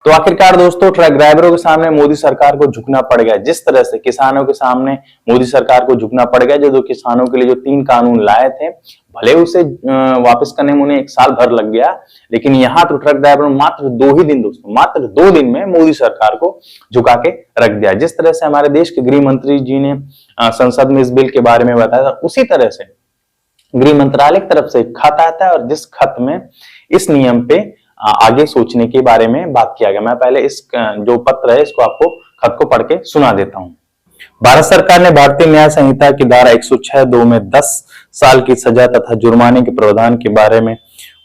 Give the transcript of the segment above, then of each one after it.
तो आखिरकार दोस्तों ट्रक ड्राइवरों के सामने मोदी सरकार को झुकना पड़ गया। जिस तरह से किसानों के सामने मोदी सरकार को झुकना पड़ गया, जो किसानों के लिए जो 3 कानून लाए थे, भले उसे वापस करने में उन्हें 1 साल भर लग गया, लेकिन यहाँ तो ट्रक ड्राइवरों मात्र 2 ही दिन दोस्तों, मात्र 2 दिन में मोदी सरकार को झुका के रख दिया। जिस तरह से हमारे देश के गृह मंत्री जी ने संसद में इस बिल के बारे में बताया था, उसी तरह से गृह मंत्रालय की तरफ से खत आता है और जिस खत में इस नियम पे आगे सोचने के बारे में बात किया गया। मैं पहले इस जो पत्र है इसको आपको खत को पढ़ के सुना देता हूं। भारत सरकार ने भारतीय न्याय संहिता की धारा 106(2) में 10 साल की सजा तथा जुर्माने के प्रावधान के बारे में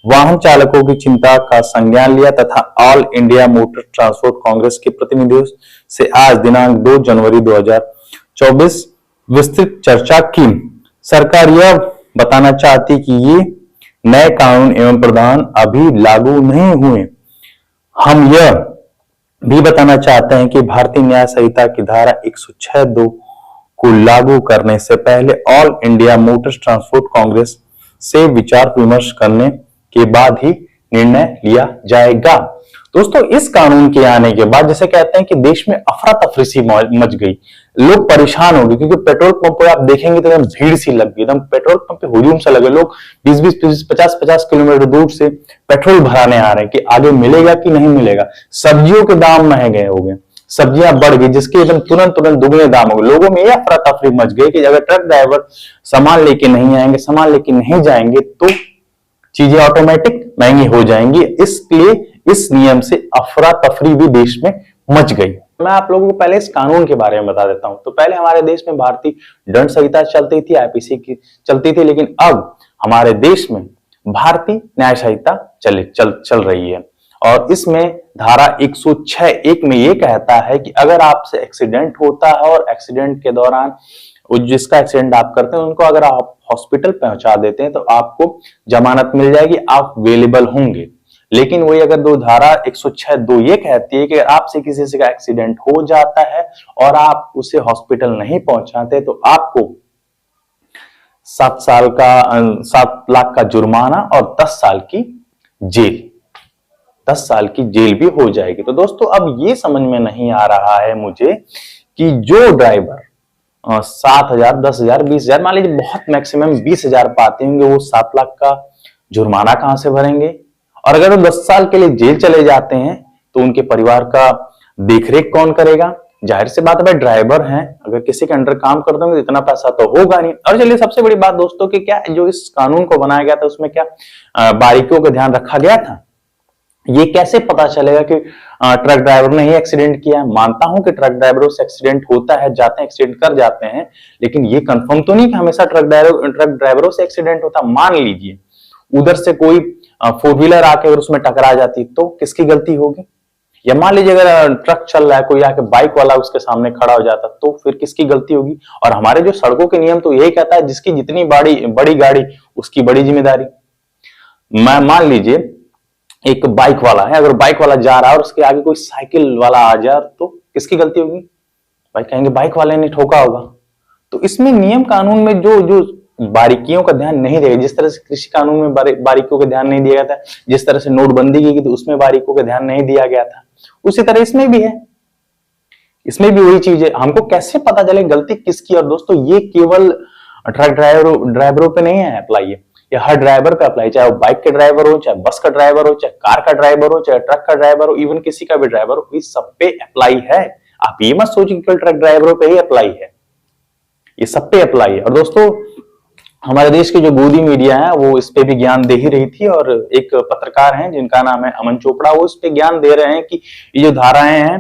वाहन चालकों की चिंता का संज्ञान लिया तथा all India motor transport Congress के प्रतिनिधियों से आज दिनांक 2 जनवरी 2024 विस्तृत चर्चा की। सरकार यह बताना चाहती कि ये नए कानून एवं प्रावधान अभी लागू नहीं हुए। हम यह भी बताना चाहते हैं कि भारतीय न्याय संहिता की धारा 106(2) को लागू करने से पहले all India motor transport Congress से विचार विमर्श करने के बाद ही निर्णय लिया जाएगा। दोस्तों इस कानून के आने के बाद जैसे कहते हैं कि देश में अफरा तफरी सी मच गई, लोग परेशान हो गए, क्योंकि पेट्रोल पंप पर आप देखेंगे तो एकदम भीड़ सी लग गई, एकदम पेट्रोल पंप पे हुजूम सा लगे, लोग 20-20, 50-50 किलोमीटर दूर से पेट्रोल भराने आ रहे हैं कि आगे मिलेगा कि नहीं मिलेगा। सब्जियों के दाम महंगे हो गए, सब्जियां बढ़ गई, जिसके एकदम तुरंत दुगने दाम हो गए। लोगों में यह अफरा तफरी मच गई कि अगर ट्रक ड्राइवर सामान लेके नहीं आएंगे, सामान लेके नहीं जाएंगे तो चीजें ऑटोमेटिक महंगी हो जाएंगी। इसलिए इस नियम से अफरा तफरी भी देश में मच गई। मैं आप लोगों को पहले इस कानून के बारे में बता देता हूं। तो पहले हमारे देश में भारतीय दंड संहिता चलती थी, आईपीसी की चलती थी, लेकिन अब हमारे देश में भारतीय न्याय संहिता चल रही है और इसमें धारा 106(1) में ये कहता है कि अगर आपसे एक्सीडेंट होता है और एक्सीडेंट के दौरान जिसका एक्सीडेंट आप करते हैं उनको अगर आप हॉस्पिटल पहुंचा देते हैं तो आपको जमानत मिल जाएगी, आप अवेलेबल होंगे। लेकिन वही अगर धारा 106(2) ये कहती है कि आपसे किसी से का एक्सीडेंट हो जाता है और आप उसे हॉस्पिटल नहीं पहुंचाते तो आपको 7 लाख का जुर्माना और 10 साल की जेल, 10 साल की जेल भी हो जाएगी। तो दोस्तों अब ये समझ में नहीं आ रहा है मुझे कि जो ड्राइवर 7,000, 10,000, 20,000, मान लीजिए बहुत मैक्सिमम 20,000 पाते होंगे, वो 7 लाख का जुर्माना कहां से भरेंगे? और अगर वो 10 साल के लिए जेल चले जाते हैं तो उनके परिवार का देखरेख कौन करेगा? जाहिर सी बात है, ड्राइवर हैं, अगर किसी के अंडर काम करते होंगे तो इतना पैसा तो होगा नहीं। और चलिए सबसे बड़ी बात दोस्तों कि क्या जो इस कानून को बनाया गया था उसमें क्या बारीकियों का ध्यान रखा गया था? ये कैसे पता चलेगा कि ट्रक ड्राइवर ने ही एक्सीडेंट किया है? मानता हूं कि ट्रक ड्राइवरों से एक्सीडेंट होता है, जाते हैं एक्सीडेंट कर जाते हैं, लेकिन ये कंफर्म तो नहीं कि हमेशा ट्रक ड्राइवरों से एक्सीडेंट होता। मान लीजिए उधर से कोई 4 व्हीलर आके अगर उसमें टकरा जाती तो किसकी गलती होगी? या मान लीजिए अगर ट्रक चल रहा है, कोई आके बाइक वाला उसके सामने खड़ा हो जाता तो फिर किसकी गलती होगी? और हमारे जो सड़कों के नियम तो यही कहता है जिसकी जितनी बड़ी गाड़ी उसकी बड़ी जिम्मेदारी। मैं मान लीजिए एक बाइक वाला है, अगर बाइक वाला जा रहा है और उसके आगे कोई साइकिल वाला आ जाए तो किसकी गलती होगी? भाई कहेंगे बाइक वाले ने ठोका होगा। तो इसमें नियम कानून में जो बारीकियों का ध्यान नहीं दिया, जिस तरह से कृषि कानून में बारीकियों का ध्यान नहीं दिया गया था, जिस तरह से नोटबंदी की तो उसमें बारीकियों का ध्यान नहीं दिया गया था, उसी तरह इसमें भी है। इसमें भी वही चीज है, हमको कैसे पता चले गलती किसकी? और दोस्तों ये केवल ट्रक ड्राइवरों पे नहीं है अप्लाई, ये हर ड्राइवर पे अप्लाई, चाहे वो बाइक के ड्राइवर हो, चाहे बस का ड्राइवर हो, चाहे कार का ड्राइवर हो, चाहे ट्रक का ड्राइवर हो, इवन किसी का भी ड्राइवर हो, इस सब पे अप्लाई है। आप ये मत सोचिए केवल ट्रक ड्राइवरों पे ही अप्लाई है, ये सब पे अप्लाई है। और दोस्तों हमारे देश की जो गोदी मीडिया है वो इस पे भी ज्ञान दे ही रही थी और एक पत्रकार हैं जिनका नाम है अमन चोपड़ा, वो इस पे ज्ञान दे रहे हैं कि ये जो धाराएं हैं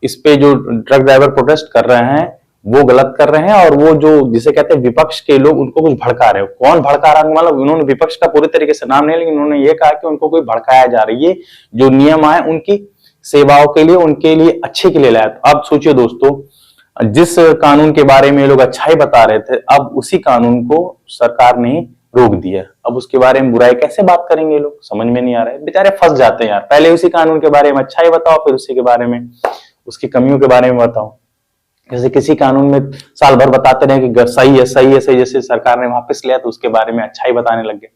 इस पे जो ट्रक ड्राइवर प्रोटेस्ट कर रहे हैं वो गलत कर रहे हैं और वो जो जिसे कहते हैं विपक्ष के लोग उनको कुछ भड़का रहे हो। कौन भड़का रहा है? मतलब उन्होंने विपक्ष का पूरी तरीके से नाम नहीं, लेकिन उन्होंने ये कहा कि उनको कोई भड़काया जा रही है, जो नियम आए उनकी सेवाओं के लिए, उनके लिए अच्छे के लिए लाया। तो अब सोचिए दोस्तों, जिस कानून के बारे में लोग अच्छाई बता रहे थे, अब उसी कानून को सरकार ने रोक दिया। अब उसके बारे में बुराई कैसे बात करेंगे लोग? समझ में नहीं आ रहा है, बेचारे फंस जाते हैं यार। पहले उसी कानून के बारे में अच्छाई बताओ, फिर उसी के बारे में उसकी कमियों के बारे में बताओ। जैसे किसी कानून में साल भर बताते रहे कि सही है सही है सही, जैसे सरकार ने वापस लिया तो उसके बारे में अच्छाई बताने लग गए।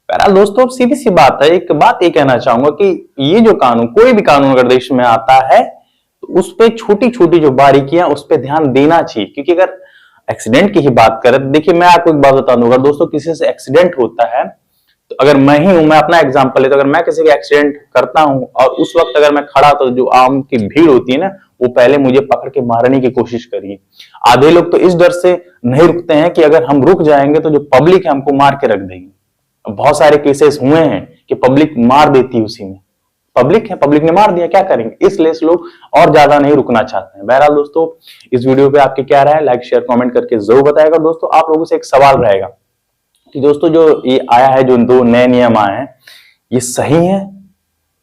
बहरहाल दोस्तों सीधी सी बात है, एक बात ये कहना चाहूंगा कि ये जो कानून, कोई भी कानून अगर देश में आता है तो उस पे छोटी छोटी जो बारीकियां उस पे ध्यान देना चाहिए। क्योंकि अगर एक्सीडेंट की ही बात करें तो देखिए मैं आपको एक बात बता दूंगा दोस्तों, किसी से एक्सीडेंट होता है तो अगर मैं ही हूं, मैं अपना एग्जांपल है, तो अगर मैं किसी का एक्सीडेंट करता हूं और उस वक्त अगर मैं खड़ा, तो जो आम की भीड़ होती है ना, वो पहले मुझे पकड़ के मारने की कोशिश करिए। आधे लोग तो इस डर से नहीं रुकते हैं कि अगर हम रुक जाएंगे तो जो पब्लिक है हमको मार के रख देगी। बहुत सारे केसेस हुए हैं कि पब्लिक मार देती है उसी में, पब्लिक है, पब्लिक ने मार दिया, क्या करेंगे, इसलिए लोग और ज्यादा नहीं रुकना चाहते हैं। बहरहाल दोस्तों इस वीडियो पे आपके क्या राय है, लाइक शेयर कमेंट करके जरूर बताएगा। दोस्तों आप लोगों से एक सवाल रहेगा कि दोस्तों जो ये आया है, जो 2 नए नियम आए हैं, ये सही है,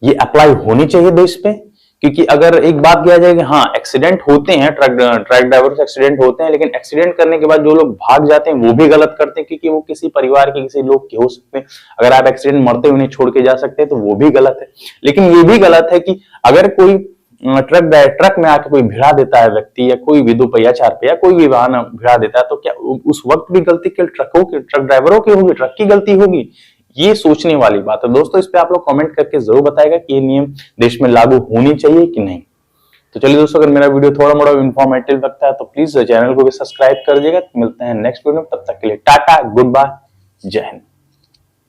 ये अप्लाई होनी चाहिए देश पे? क्योंकि अगर एक बात किया जाए कि हाँ एक्सीडेंट होते हैं, ट्रक ड्राइवर से एक्सीडेंट होते हैं, लेकिन एक्सीडेंट करने के बाद जो लोग भाग जाते हैं वो भी गलत करते हैं, क्योंकि वो किसी परिवार के किसी लोग के हो सकते हैं। अगर आप एक्सीडेंट मरते हुए नहीं छोड़ के जा सकते तो वो भी गलत है। लेकिन ये भी गलत है कि अगर कोई ट्रक में आके कोई भिड़ा देता है व्यक्ति, या कोई भी 2 पहिया 4 पहिया कोई भी वाहन भिड़ा देता है, तो क्या उस वक्त भी गलती केवल ट्रक ड्राइवरों की होगी, ट्रक की गलती होगी? ये सोचने वाली बात है दोस्तों। इस पे आप लोग कमेंट करके जरूर बताएगा कि ये नियम देश में लागू होनी चाहिए कि नहीं। तो चलिए दोस्तों, अगर मेरा वीडियो थोड़ा मोड़ा इंफॉर्मेटिव लगता है तो प्लीज चैनल को भी सब्सक्राइब कर दीजिएगा। मिलते हैं नेक्स्ट वीडियो में, तब तक के लिए टाटा, गुड बाय, जय हिंद।